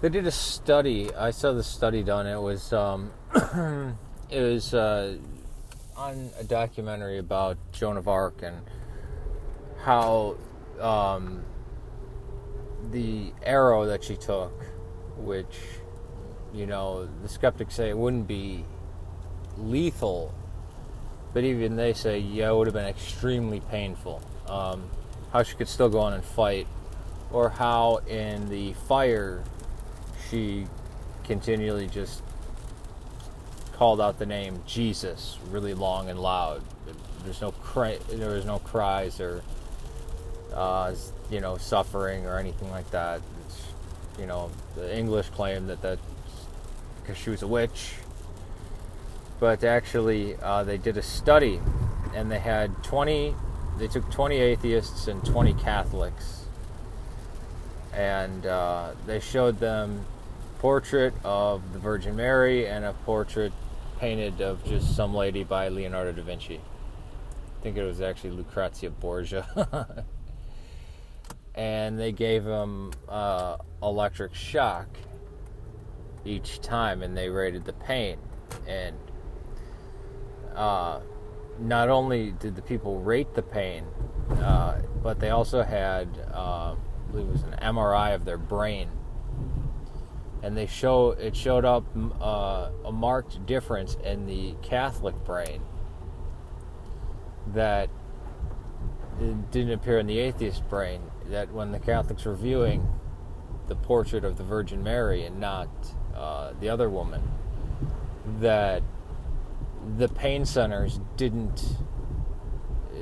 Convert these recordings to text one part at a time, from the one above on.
They did a study. I saw the study done. It was it was on a documentary about Joan of Arc and how the arrow that she took, which the skeptics say it wouldn't be lethal, but even they say it would have been extremely painful. How she could still go on and fight, or how in the fire she continually just called out the name Jesus really long and loud. There was no cries or suffering or anything like that. The English claim that because she was a witch, but actually they did a study and they took 20 atheists and 20 Catholics, and they showed them portrait of the Virgin Mary and a portrait painted of just some lady by Leonardo da Vinci. I think it was actually Lucrezia Borgia. And they gave them electric shock each time, and they rated the pain. And not only did the people rate the pain, but they also had, I believe it was an MRI of their brain. And it showed up a marked difference in the Catholic brain that didn't appear in the atheist brain. That when the Catholics were viewing the portrait of the Virgin Mary and not the other woman, that the pain centers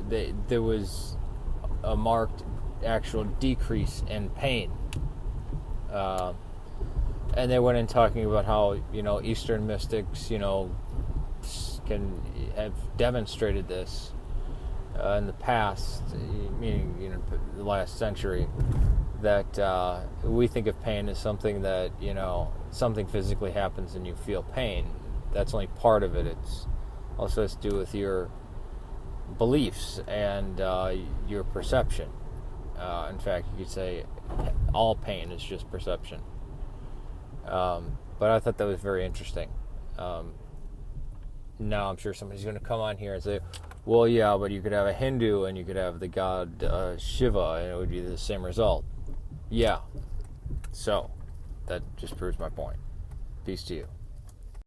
there was a marked actual decrease in pain. And they went in talking about how, Eastern mystics, can have demonstrated this in the past, meaning, the last century, that we think of pain as something that, something physically happens and you feel pain. That's only part of it. It's also has to do with your beliefs and your perception. In fact, you could say all pain is just perception. But I thought that was very interesting. Now I'm sure somebody's going to come on here and say, well, yeah, but you could have a Hindu and you could have the god Shiva and it would be the same result. Yeah. So, that just proves my point. Peace to you.